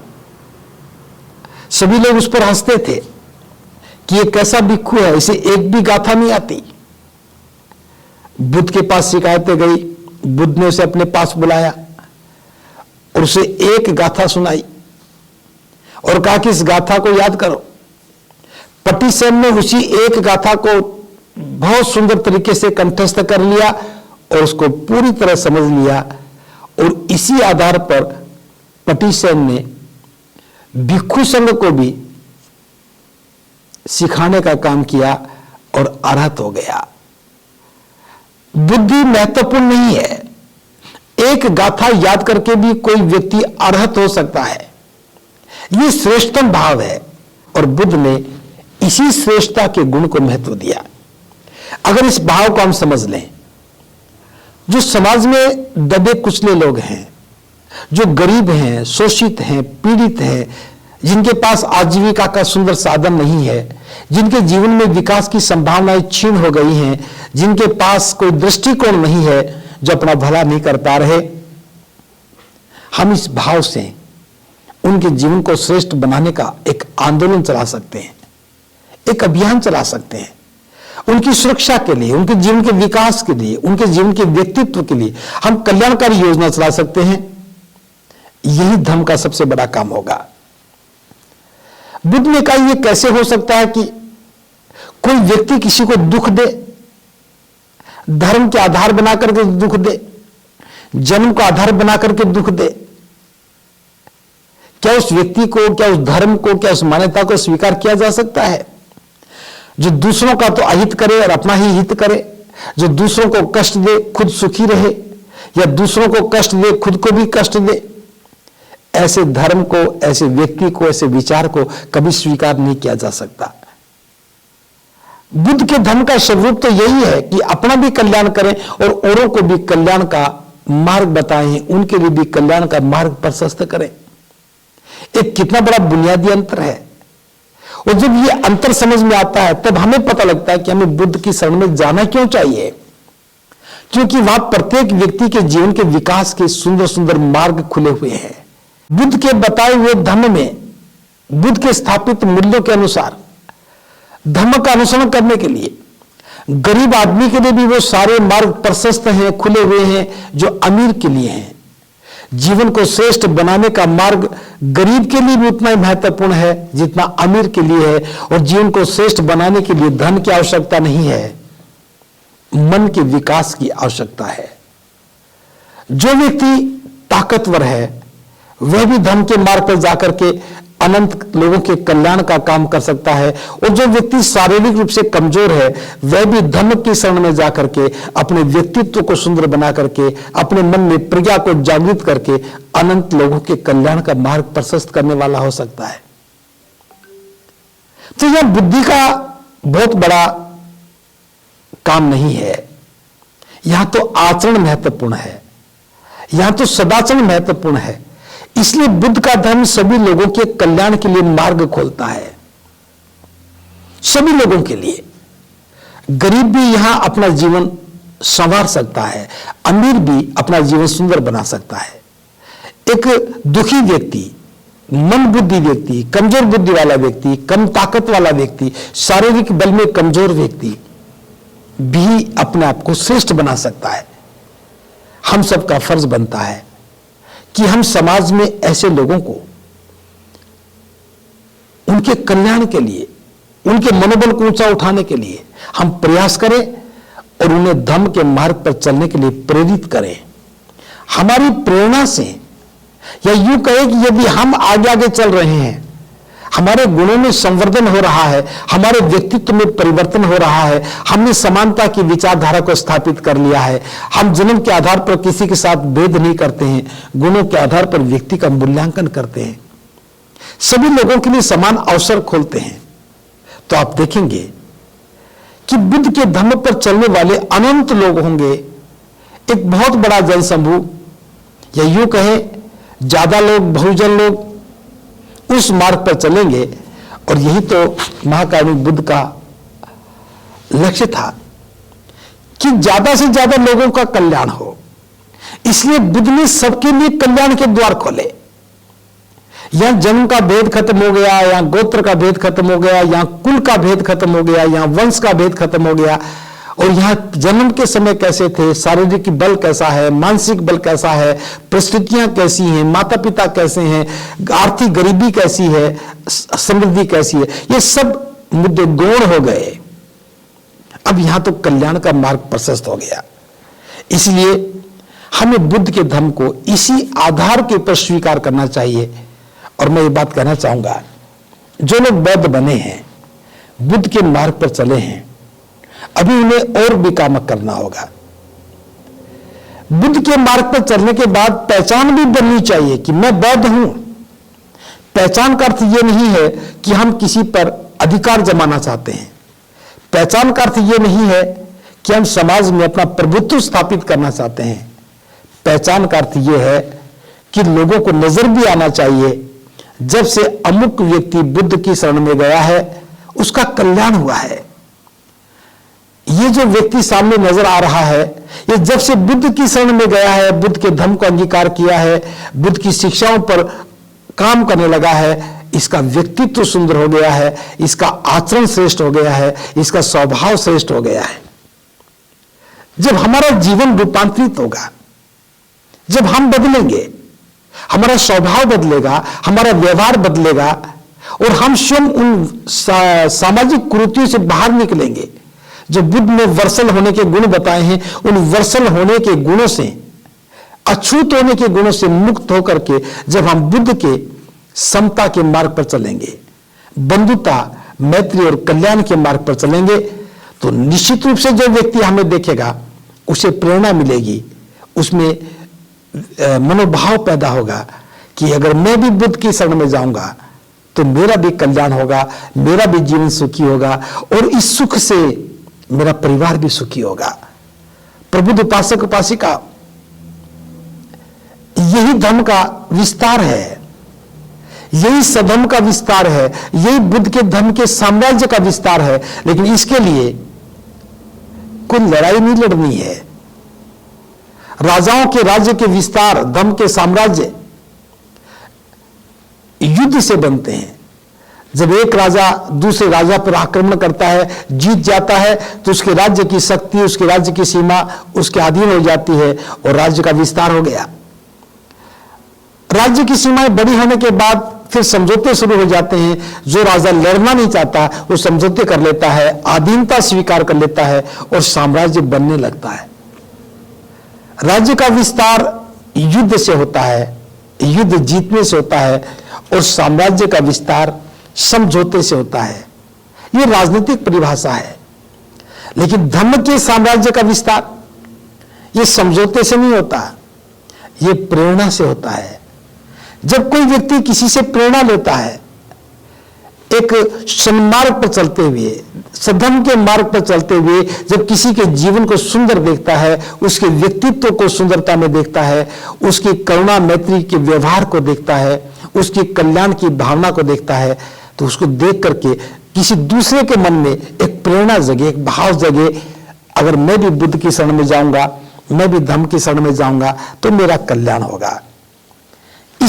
सभी लोग उस पर हंसते थे कि ये कैसा भिक्षु है, इसे एक भी गाथा नहीं आती। बुद्ध के पास शिकायतें गई, बुद्ध ने उसे अपने पास बुलाया और उसे एक गाथा सुनाई और कहा कि इस गाथा को याद करो। पट्टीसेन ने उसी एक गाथा को बहुत सुंदर तरीके से कंठस्थ कर लिया और उसको पूरी तरह समझ लिया, और इसी आधार पर पट्टीसेन ने भिक्षु संघ को भी सिखाने का काम किया और अरहत हो गया। बुद्धि महत्वपूर्ण नहीं है, एक गाथा याद करके भी कोई व्यक्ति अरहत हो सकता है। यह श्रेष्ठतम भाव है और बुद्ध ने इसी श्रेष्ठता के गुण को महत्व दिया। अगर इस भाव को हम समझ लें, जो समाज में दबे कुचले लोग हैं, जो गरीब हैं, शोषित हैं, पीड़ित हैं, जिनके पास आजीविका का सुंदर साधन नहीं है, जिनके जीवन में विकास की संभावनाएं क्षीण हो गई हैं, जिनके पास कोई दृष्टिकोण नहीं है, जो अपना भला नहीं कर पा रहे, हम इस भाव से उनके जीवन को श्रेष्ठ बनाने का एक आंदोलन चला सकते हैं, एक अभियान चला सकते हैं। उनकी सुरक्षा के लिए, उनके जीवन के विकास के लिए, उनके जीवन के व्यक्तित्व के लिए हम कल्याणकारी योजना चला सकते हैं। यही धर्म का सबसे बड़ा काम होगा। बुद्ध ने कहा यह कैसे हो सकता है कि कोई व्यक्ति किसी को दुख दे, धर्म के आधार बना करके दुख दे, जन्म का आधार बना करके दुख दे। क्या उस व्यक्ति को, क्या उस धर्म को, क्या उस मान्यता को स्वीकार किया जा सकता है जो दूसरों का तो अहित करे और अपना ही हित करे, जो दूसरों को कष्ट दे खुद सुखी रहे, या दूसरों को कष्ट दे खुद को भी कष्ट दे? ऐसे धर्म को, ऐसे व्यक्ति को, ऐसे विचार को कभी स्वीकार नहीं किया जा सकता। बुद्ध के धर्म का स्वरूप तो यही है कि अपना भी कल्याण करें और औरों को भी कल्याण का मार्ग बताएं, उनके लिए भी कल्याण का मार्ग प्रशस्त करें। एक कितना बड़ा बुनियादी अंतर है। और जब ये अंतर समझ में आता है तब हमें पता लगता है कि हमें बुद्ध की शरण में जाना क्यों चाहिए। क्योंकि वहां प्रत्येक व्यक्ति के जीवन के विकास के सुंदर सुंदर मार्ग खुले हुए हैं। बुद्ध के बताए हुए धर्म में, बुद्ध के स्थापित मूल्यों के अनुसार धर्म का अनुसरण करने के लिए गरीब आदमी के लिए भी वो सारे मार्ग प्रशस्त हैं, खुले हुए हैं जो अमीर के लिए हैं। जीवन को श्रेष्ठ बनाने का मार्ग गरीब के लिए भी उतना ही महत्वपूर्ण है जितना अमीर के लिए है। और जीवन को श्रेष्ठ बनाने के लिए धन की आवश्यकता नहीं है, मन के विकास की आवश्यकता है। जो व्यक्ति ताकतवर है वह भी धन के मार्ग पर जाकर के अनंत लोगों के कल्याण का काम कर सकता है, और जो व्यक्ति शारीरिक रूप से कमजोर है वह भी धर्म की शरण में जाकर के अपने व्यक्तित्व को सुंदर बना करके, अपने मन में प्रज्ञा को जागृत करके अनंत लोगों के कल्याण का मार्ग प्रशस्त करने वाला हो सकता है। तो यह बुद्धि का बहुत बड़ा काम नहीं है, यहां तो आचरण महत्वपूर्ण है, यहां तो सदाचरण महत्वपूर्ण है। इसलिए बुद्ध का धर्म सभी लोगों के कल्याण के लिए मार्ग खोलता है, सभी लोगों के लिए। गरीब भी यहां अपना जीवन संवार सकता है, अमीर भी अपना जीवन सुंदर बना सकता है। एक दुखी व्यक्ति मन बुद्धि व्यक्ति, कमजोर बुद्धि वाला व्यक्ति, कम ताकत वाला व्यक्ति, शारीरिक बल में कमजोर व्यक्ति भी अपने आप को श्रेष्ठ बना सकता है। हम सबका फर्ज बनता है कि हम समाज में ऐसे लोगों को उनके कल्याण के लिए, उनके मनोबल को ऊंचा उठाने के लिए हम प्रयास करें और उन्हें धर्म के मार्ग पर चलने के लिए प्रेरित करें। हमारी प्रेरणा से, या यूं कहें कि यदि हम आगे आगे चल रहे हैं, हमारे गुणों में संवर्धन हो रहा है, हमारे व्यक्तित्व में परिवर्तन हो रहा है, हमने समानता की विचारधारा को स्थापित कर लिया है, हम जन्म के आधार पर किसी के साथ भेद नहीं करते हैं, गुणों के आधार पर व्यक्ति का मूल्यांकन करते हैं, सभी लोगों के लिए समान अवसर खोलते हैं, तो आप देखेंगे कि बुद्ध के धर्म पर चलने वाले अनंत लोग होंगे। एक बहुत बड़ा जनसमूह, या यूं कहें ज्यादा लोग, बहुजन लोग उस मार्ग पर चलेंगे। और यही तो महाकारुणिक बुद्ध का लक्ष्य था कि ज्यादा से ज्यादा लोगों का कल्याण हो। इसलिए बुद्ध ने सबके लिए कल्याण के द्वार खोले। यहां जन्म का भेद खत्म हो गया, यहां गोत्र का भेद खत्म हो गया, यहां कुल का भेद खत्म हो गया, यहां वंश का भेद खत्म हो गया। और यहां जन्म के समय कैसे थे, शारीरिक बल कैसा है, मानसिक बल कैसा है, परिस्थितियां कैसी हैं, माता पिता कैसे हैं, आर्थिक गरीबी कैसी है, समृद्धि कैसी है, ये सब मुद्दे गौण हो गए। अब यहां तो कल्याण का मार्ग प्रशस्त हो गया। इसलिए हमें बुद्ध के धर्म को इसी आधार के ऊपर स्वीकार करना चाहिए। और मैं ये बात कहना चाहूंगा, जो लोग बौद्ध बने हैं, बुद्ध के मार्ग पर चले हैं, अभी उन्हें और भी काम करना होगा। बुद्ध के मार्ग पर चलने के बाद पहचान भी बननी चाहिए कि मैं बौद्ध हूं। पहचान का अर्थ यह नहीं है कि हम किसी पर अधिकार जमाना चाहते हैं। पहचान का अर्थ यह नहीं है कि हम समाज में अपना प्रभुत्व स्थापित करना चाहते हैं। पहचान का अर्थ यह है कि लोगों को नजर भी आना चाहिए, जब से अमुक व्यक्ति बुद्ध की शरण में गया है उसका कल्याण हुआ है। ये जो व्यक्ति सामने नजर आ रहा है, ये जब से बुद्ध की शरण में गया है, बुद्ध के धर्म को अंगीकार किया है, बुद्ध की शिक्षाओं पर काम करने लगा है, इसका व्यक्तित्व सुंदर हो गया है, इसका आचरण श्रेष्ठ हो गया है, इसका स्वभाव श्रेष्ठ हो गया है। जब हमारा जीवन रूपांतरित होगा, जब हम बदलेंगे, हमारा स्वभाव बदलेगा, हमारा व्यवहार बदलेगा और हम स्वयं उन सामाजिक कुरीतियों से बाहर निकलेंगे। जो बुद्ध ने वर्सल होने के गुण बताए हैं, उन वर्सल होने के गुणों से, अछूत होने के गुणों से मुक्त होकर के जब हम बुद्ध के समता के मार्ग पर चलेंगे, बंधुता, मैत्री और कल्याण के मार्ग पर चलेंगे, तो निश्चित रूप से जो व्यक्ति हमें देखेगा उसे प्रेरणा मिलेगी, उसमें मनोभाव पैदा होगा कि अगर मैं भी बुद्ध की शरण में जाऊंगा तो मेरा भी कल्याण होगा, मेरा भी जीवन सुखी होगा और इस सुख से मेरा परिवार भी सुखी होगा। प्रबुद्ध उपासक उपासिका, यही धर्म का विस्तार है, यही सधर्म का विस्तार है, यही बुद्ध के धर्म के साम्राज्य का विस्तार है। लेकिन इसके लिए कोई लड़ाई नहीं लड़नी है। राजाओं के राज्य के विस्तार, धर्म के साम्राज्य युद्ध से बनते हैं। जब एक राजा दूसरे राजा पर आक्रमण करता है, जीत जाता है, तो उसके राज्य की शक्ति, उसके राज्य की सीमा उसके अधीन हो जाती है और राज्य का विस्तार हो गया। राज्य की सीमाएं बड़ी होने के बाद फिर समझौते शुरू हो जाते हैं। जो राजा लड़ना नहीं चाहता वो समझौते कर लेता है, अधीनता स्वीकार कर लेता है और साम्राज्य बनने लगता है। राज्य का विस्तार युद्ध से होता है, युद्ध जीतने से होता है और साम्राज्य का विस्तार समझौते से होता है। यह राजनीतिक परिभाषा है। लेकिन धर्म के साम्राज्य का विस्तार यह समझौते से नहीं होता, यह प्रेरणा से होता है। जब कोई व्यक्ति किसी से प्रेरणा लेता है, एक सन्मार्ग पर चलते हुए, सधर्म के मार्ग पर चलते हुए जब किसी के जीवन को सुंदर देखता है, उसके व्यक्तित्व को सुंदरता में देखता है, उसकी करुणा मैत्री के व्यवहार को देखता है, उसकी कल्याण की भावना को देखता है, तो उसको देख करके किसी दूसरे के मन में एक प्रेरणा जगे, एक भाव जगे, अगर मैं भी बुद्ध की शरण में जाऊंगा, मैं भी धर्म की शरण में जाऊंगा तो मेरा कल्याण होगा।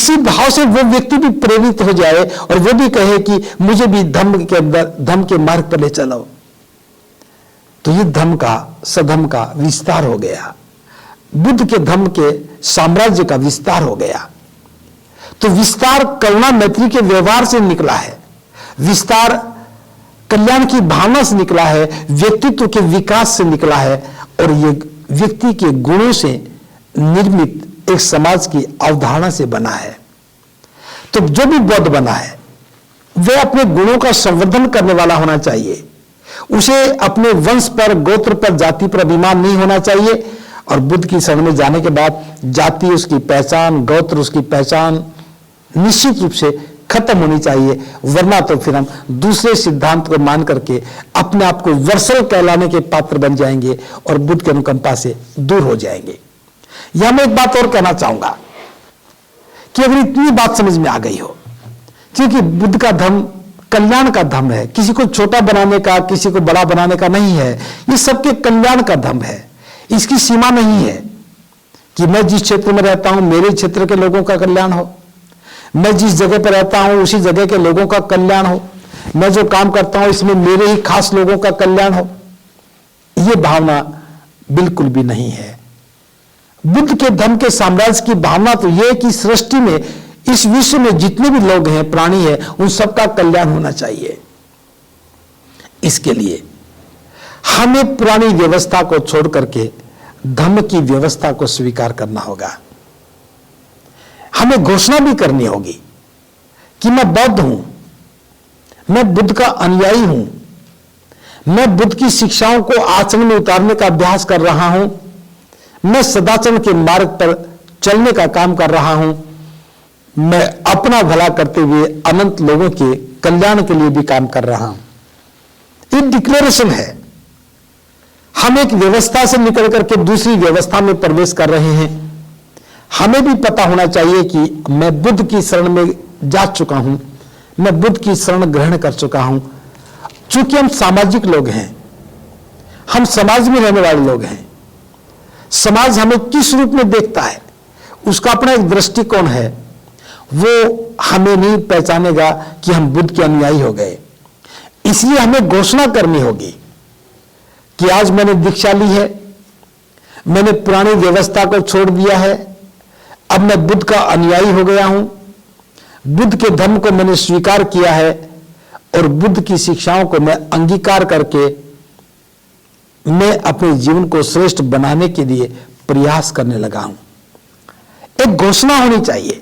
इसी भाव से वो व्यक्ति भी प्रेरित हो जाए और वो भी कहे कि मुझे भी धम्म के अंदर, धम्म के मार्ग पर ले चलो, तो ये धम्म का, सधम्म का विस्तार हो गया, बुद्ध के धम्म के साम्राज्य का विस्तार हो गया। तो विस्तार करुणा मैत्री के व्यवहार से निकला है, विस्तार कल्याण की भावना से निकला है, व्यक्तित्व के विकास से निकला है, और ये व्यक्ति के गुणों से निर्मित एक समाज की अवधारणा से बना है। तो जो भी बौद्ध बना है वह अपने गुणों का संवर्धन करने वाला होना चाहिए। उसे अपने वंश पर, गोत्र पर, जाति पर अभिमान नहीं होना चाहिए। और बुद्ध की शरण में जाने के बाद जाति उसकी पहचान, गोत्र उसकी पहचान निश्चित रूप से खत्म होनी चाहिए, वरना तो फिर हम दूसरे सिद्धांत को मान करके अपने आप को वर्सल कहलाने के पात्र बन जाएंगे और बुद्ध की अनुकंपा से दूर हो जाएंगे। यहां मैं एक बात और कहना चाहूंगा कि अगर इतनी बात समझ में आ गई हो, क्योंकि बुद्ध का धर्म कल्याण का धर्म है, किसी को छोटा बनाने का, किसी को बड़ा बनाने का नहीं है, ये सबके कल्याण का धर्म है। इसकी सीमा नहीं है कि मैं जिस क्षेत्र में रहता हूं मेरे क्षेत्र के लोगों का कल्याण हो, मैं जिस जगह पर रहता हूं उसी जगह के लोगों का कल्याण हो, मैं जो काम करता हूं इसमें मेरे ही खास लोगों का कल्याण हो। यह भावना बिल्कुल भी नहीं है। बुद्ध के धर्म के साम्राज्य की भावना तो यह है कि सृष्टि में, इस विश्व में जितने भी लोग हैं, प्राणी हैं, उन सबका कल्याण होना चाहिए। इसके लिए हमें पुरानी व्यवस्था को छोड़ करके धर्म की व्यवस्था को स्वीकार करना होगा। हमें घोषणा भी करनी होगी कि मैं बौद्ध हूं, मैं बुद्ध का अनुयायी हूं, मैं बुद्ध की शिक्षाओं को आचरण में उतारने का अभ्यास कर रहा हूं, मैं सदाचरण के मार्ग पर चलने का काम कर रहा हूं, मैं अपना भला करते हुए अनंत लोगों के कल्याण के लिए भी काम कर रहा हूं। ये डिक्लेरेशन है। हम एक व्यवस्था से निकल करके दूसरी व्यवस्था में प्रवेश कर रहे हैं। हमें भी पता होना चाहिए कि मैं बुद्ध की शरण में जा चुका हूं, मैं बुद्ध की शरण ग्रहण कर चुका हूं। चूंकि हम सामाजिक लोग हैं, हम समाज में रहने वाले लोग हैं, समाज हमें किस रूप में देखता है उसका अपना एक दृष्टिकोण है, वो हमें नहीं पहचानेगा कि हम बुद्ध के अनुयायी हो गए। इसलिए हमें घोषणा करनी होगी कि आज मैंने दीक्षा ली है, मैंने पुरानी व्यवस्था को छोड़ दिया है, अब मैं बुद्ध का अनुयायी हो गया हूं, बुद्ध के धर्म को मैंने स्वीकार किया है और बुद्ध की शिक्षाओं को मैं अंगीकार करके मैं अपने जीवन को श्रेष्ठ बनाने के लिए प्रयास करने लगा हूं। एक घोषणा होनी चाहिए।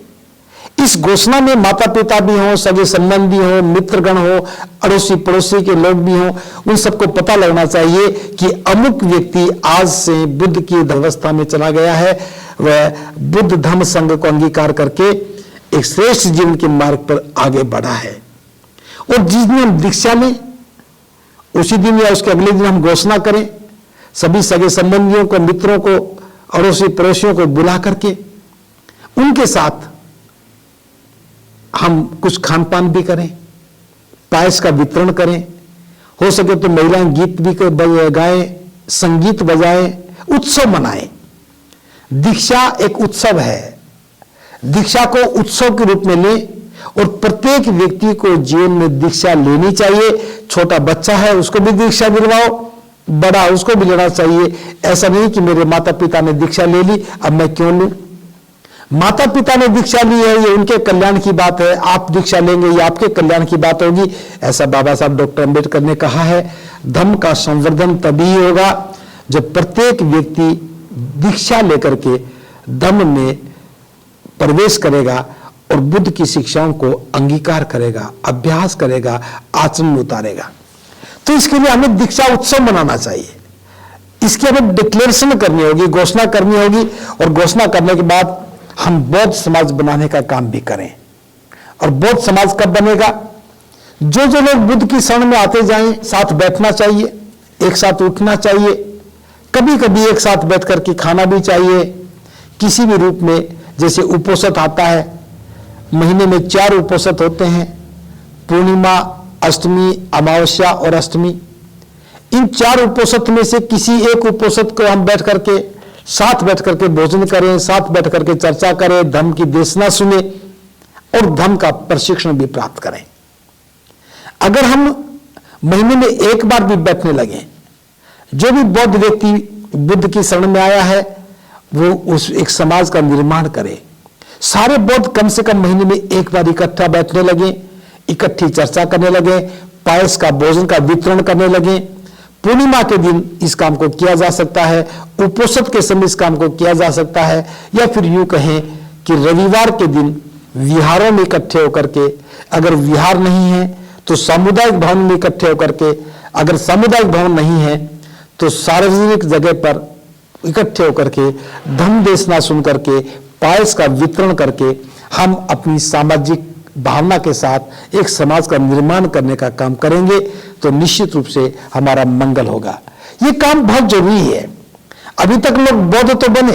इस घोषणा में माता पिता भी हों, सगे संबंधी हो, मित्रगण हो, अड़ोसी पड़ोसी के लोग भी हों, उन सबको पता लगना चाहिए कि अमुक व्यक्ति आज से बुद्ध की व्यवस्था में चला गया है, वह बुद्ध धम्म संघ को अंगीकार करके एक श्रेष्ठ जीवन के मार्ग पर आगे बढ़ा है। और जिस दिन हम दीक्षा लें उसी दिन या उसके अगले दिन हम घोषणा करें, सभी सगे संबंधियों को, मित्रों को, अड़ोसी पड़ोसियों को बुला करके उनके साथ हम कुछ खान पान भी करें, पायस का वितरण करें, हो सके तो महिलाएं गीत भी गाएं, संगीत बजाएं, उत्सव मनाएं। दीक्षा एक उत्सव है। दीक्षा को उत्सव के रूप में लें और प्रत्येक व्यक्ति को जीवन में दीक्षा लेनी चाहिए। छोटा बच्चा है उसको भी दीक्षा दिलवाओ, बड़ा उसको भी लेना चाहिए। ऐसा नहीं कि मेरे माता पिता ने दीक्षा ले ली अब मैं क्यों लूं। माता पिता ने दीक्षा ली है, ये उनके कल्याण की बात है, आप दीक्षा लेंगे ये आपके कल्याण की बात होगी, ऐसा बाबा साहब डॉक्टर अंबेडकर ने कहा है। धर्म का संवर्धन तभी होगा जब प्रत्येक व्यक्ति दीक्षा लेकर के धर्म में प्रवेश करेगा और बुद्ध की शिक्षाओं को अंगीकार करेगा, अभ्यास करेगा, आचरण में उतारेगा। तो इसके लिए हमें दीक्षा उत्सव मनाना चाहिए। इसकी हमें डिक्लेरेशन करनी होगी, घोषणा करनी होगी, और घोषणा करने के बाद हम बौद्ध समाज बनाने का काम भी करें। और बौद्ध समाज कब बनेगा? जो जो लोग बुद्ध की शरण में आते जाएं, साथ बैठना चाहिए, एक साथ उठना चाहिए, कभी कभी एक साथ बैठ करके खाना भी चाहिए, किसी भी रूप में। जैसे उपोषित आता है, महीने में 4 उपोषित होते हैं, पूर्णिमा, अष्टमी, अमावस्या और अष्टमी। इन 4 उपोषित में से किसी एक उपोषित को हम बैठ करके साथ बैठ करके भोजन करें, साथ बैठ करके चर्चा करें, धर्म की देशना सुने, और धम्म का प्रशिक्षण भी प्राप्त करें। अगर हम महीने में एक बार भी बैठने लगे, जो भी बौद्ध व्यक्ति बुद्ध की शरण में आया है वो उस एक समाज का निर्माण करे। सारे बौद्ध कम से कम महीने में एक बार इकट्ठा बैठने लगे, इकट्ठी चर्चा करने लगे, पायस का भोजन का वितरण करने लगे। पूर्णिमा के दिन इस काम को किया जा सकता है, उपोषण के समय इस काम को किया जा सकता है, या फिर यूं कहें कि रविवार के दिन विहारों में इकट्ठे होकर के, अगर विहार नहीं है तो सामुदायिक भवन में इकट्ठे होकर के, अगर सामुदायिक भवन नहीं है तो सार्वजनिक जगह पर इकट्ठे होकर के धम्म देशना सुन करके, पायस का वितरण करके हम अपनी सामाजिक भावना के साथ एक समाज का निर्माण करने का काम करेंगे तो निश्चित रूप से हमारा मंगल होगा। ये काम बहुत जरूरी है। अभी तक लोग बौद्ध तो बने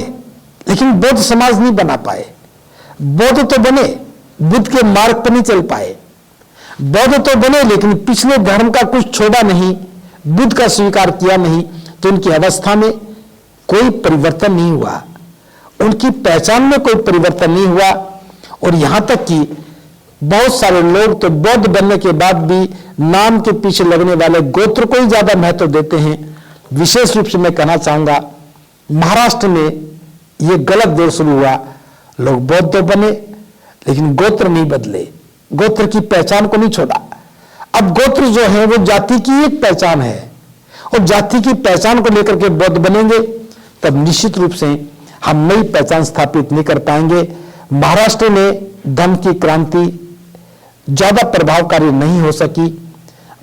लेकिन बौद्ध समाज नहीं बना पाए, बौद्ध तो बने बुद्ध के मार्ग पर नहीं चल पाए, बौद्ध तो बने लेकिन पिछले धर्म का कुछ छोड़ा नहीं, बुद्ध का स्वीकार किया नहीं, तो उनकी अवस्था में कोई परिवर्तन नहीं हुआ, उनकी पहचान में कोई परिवर्तन नहीं हुआ। और यहां तक कि बहुत सारे लोग तो बौद्ध बनने के बाद भी नाम के पीछे लगने वाले गोत्र को ही ज्यादा महत्व देते हैं। विशेष रूप से मैं कहना चाहूंगा, महाराष्ट्र में यह गलत दौर शुरू हुआ। लोग बौद्ध तो बने लेकिन गोत्र नहीं बदले, गोत्र की पहचान को नहीं छोड़ा। अब गोत्र जो है वो जाति की एक पहचान है, और जाति की पहचान को लेकर के बौद्ध बनेंगे तब निश्चित रूप से हम नई पहचान स्थापित नहीं कर पाएंगे। महाराष्ट्र में धम्म की क्रांति ज्यादा प्रभावकारी नहीं हो सकी।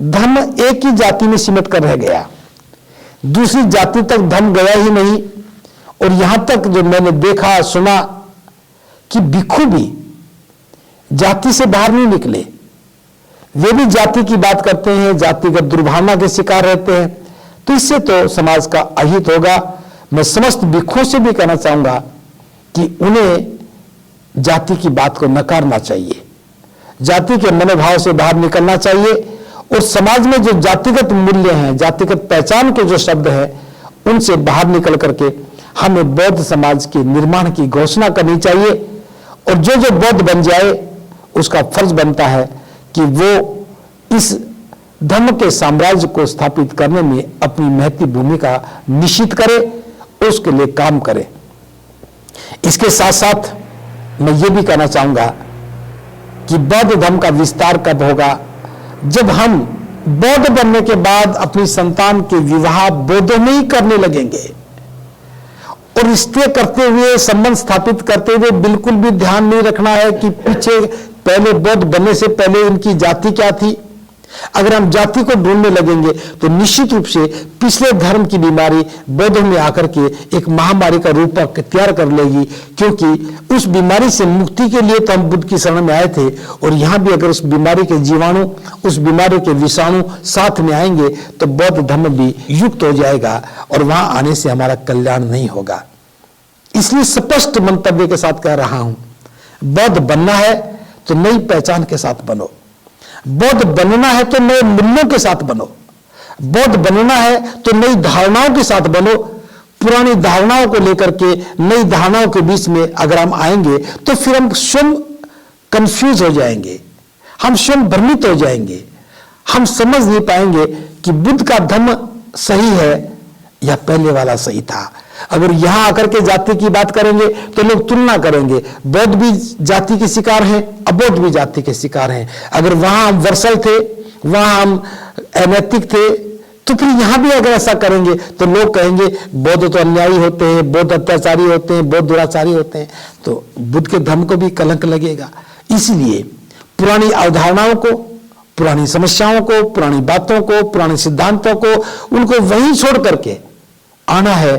धम्म एक ही जाति में सिमट कर रह गया, दूसरी जाति तक धम्म गया ही नहीं। और यहां तक जो मैंने देखा सुना कि भिक्षु भी जाति से बाहर नहीं निकले, वे भी जाति की बात करते हैं, जातिगत दुर्भावना के शिकार रहते हैं। तो इससे तो समाज का अहित होगा। मैं समस्त भिक्षुओं से भी कहना चाहूंगा कि उन्हें जाति की बात को नकारना चाहिए, जाति के मनोभाव से बाहर निकलना चाहिए, और समाज में जो जातिगत मूल्य हैं, जातिगत पहचान के जो शब्द हैं, उनसे बाहर निकल करके हमें बौद्ध समाज के निर्माण की घोषणा करनी चाहिए। और जो जो बौद्ध बन जाए उसका फर्ज बनता है कि वो इस धर्म के साम्राज्य को स्थापित करने में अपनी महती भूमिका निश्चित करे, उसके लिए काम करे। इसके साथ साथ मैं ये भी कहना चाहूंगा कि बौद्ध धर्म का विस्तार कब होगा? जब हम बौद्ध बनने के बाद अपनी संतान के विवाह बौद्धों में ही करने लगेंगे, और रिश्ते करते हुए, संबंध स्थापित करते हुए बिल्कुल भी ध्यान नहीं रखना है कि पीछे पहले बौद्ध बनने से पहले इनकी जाति क्या थी। अगर हम जाति को ढूंढने लगेंगे तो निश्चित रूप से पिछले धर्म की बीमारी बौद्धों में आकर के एक महामारी का रूप अख्तियार कर लेगी, क्योंकि उस बीमारी से मुक्ति के लिए तो हम बुद्ध की शरण में आए थे, और यहां भी अगर उस बीमारी के जीवाणु, उस बीमारी के विषाणु साथ में आएंगे तो बौद्ध धर्म भी युक्त हो जाएगा, और वहां आने से हमारा कल्याण नहीं होगा। इसलिए स्पष्ट मंतव्य के साथ कह रहा हूं, बौद्ध बनना है तो नई पहचान के साथ बनो, बौद्ध बनना है तो नए मूल्यों के साथ बनो, बौद्ध बनना है तो नई धारणाओं के साथ बनो। पुरानी धारणाओं को लेकर के नई धारणाओं के बीच में अगर हम आएंगे तो फिर हम स्वयं कंफ्यूज हो जाएंगे, हम स्वयं भ्रमित हो जाएंगे, हम समझ नहीं पाएंगे कि बुद्ध का धर्म सही है या पहले वाला सही था। अगर यहां आकर के जाति की बात करेंगे तो लोग तुलना करेंगे, बौद्ध भी जाति के शिकार हैं, अबौद्ध भी जाति के शिकार हैं। अगर वहां हम वर्षल थे, वहां हम अनैतिक थे, तो फिर यहां भी अगर ऐसा करेंगे तो लोग कहेंगे बौद्ध तो अन्यायी होते हैं, बौद्ध अत्याचारी होते हैं, बौद्ध दुराचारी होते हैं, तो बुद्ध के धर्म को भी कलंक लगेगा। इसलिए पुरानी अवधारणाओं को, पुरानी समस्याओं को, पुरानी बातों को, पुराने सिद्धांतों को, उनको वहीं छोड़ करके आना है,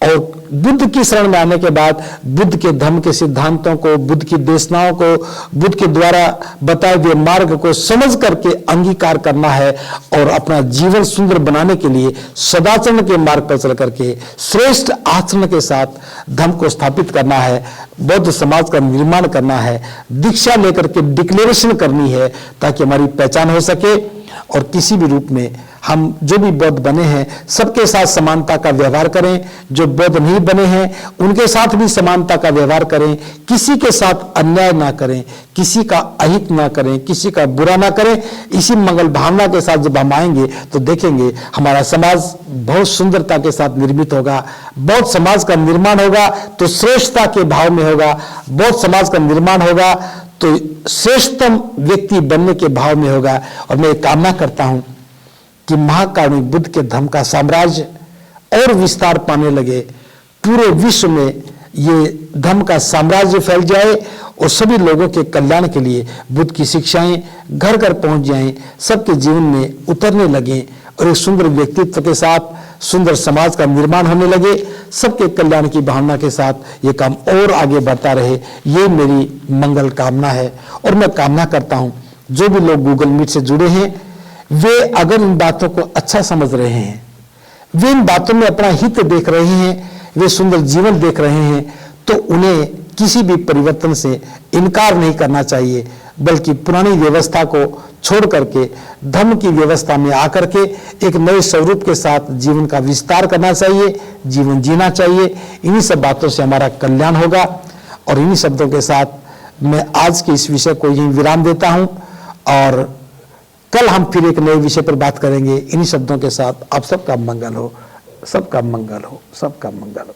और बुद्ध की शरण में आने के बाद बुद्ध के धर्म के सिद्धांतों को, बुद्ध की देशनाओं को, बुद्ध के द्वारा बताए गए मार्ग को समझ करके अंगीकार करना है, और अपना जीवन सुंदर बनाने के लिए सदाचरण के मार्ग पर चल करके श्रेष्ठ आचरण के साथ धर्म को स्थापित करना है, बौद्ध समाज का निर्माण करना है, दीक्षा लेकर के डिक्लेरेशन करनी है, ताकि हमारी पहचान हो सके और किसी भी रूप में हम जो भी बौद्ध बने हैं सबके साथ समानता का व्यवहार करें, जो बौद्ध नहीं बने हैं उनके साथ भी समानता का व्यवहार करें, किसी के साथ अन्याय ना करें, किसी का अहित ना करें, किसी का बुरा ना करें। इसी मंगल भावना के साथ जब हम आएंगे तो देखेंगे हमारा समाज बहुत सुंदरता के साथ निर्मित होगा। बौद्ध समाज का निर्माण होगा तो श्रेष्ठता के भाव में होगा, बौद्ध समाज का निर्माण होगा तो श्रेष्ठतम व्यक्ति बनने के भाव में होगा। और मैं एक कामना करता हूं कि महाकारुणिक बुद्ध के धर्म का साम्राज्य और विस्तार पाने लगे, पूरे विश्व में ये धर्म का साम्राज्य फैल जाए और सभी लोगों के कल्याण के लिए बुद्ध की शिक्षाएं घर घर पहुंच जाएं, सबके जीवन में उतरने लगे और एक सुंदर व्यक्तित्व के साथ सुंदर समाज का निर्माण होने लगे। सबके कल्याण की भावना के साथ ये काम और आगे बढ़ता रहे, ये मेरी मंगल कामना है। और मैं कामना करता हूं जो भी लोग गूगल मीट से जुड़े हैं वे अगर इन बातों को अच्छा समझ रहे हैं, वे इन बातों में अपना हित देख रहे हैं, वे सुंदर जीवन देख रहे हैं, तो उन्हें किसी भी परिवर्तन से इनकार नहीं करना चाहिए, बल्कि पुरानी व्यवस्था को छोड़ करके धर्म की व्यवस्था में आकर के एक नए स्वरूप के साथ जीवन का विस्तार करना चाहिए, जीवन जीना चाहिए। इन्हीं सब बातों से हमारा कल्याण होगा। और इन्हीं शब्दों के साथ मैं आज के इस विषय को यहीं विराम देता हूं और कल हम फिर एक नए विषय पर बात करेंगे। इन्हीं शब्दों के साथ आप सबका मंगल हो, सबका मंगल हो, सबका मंगल हो।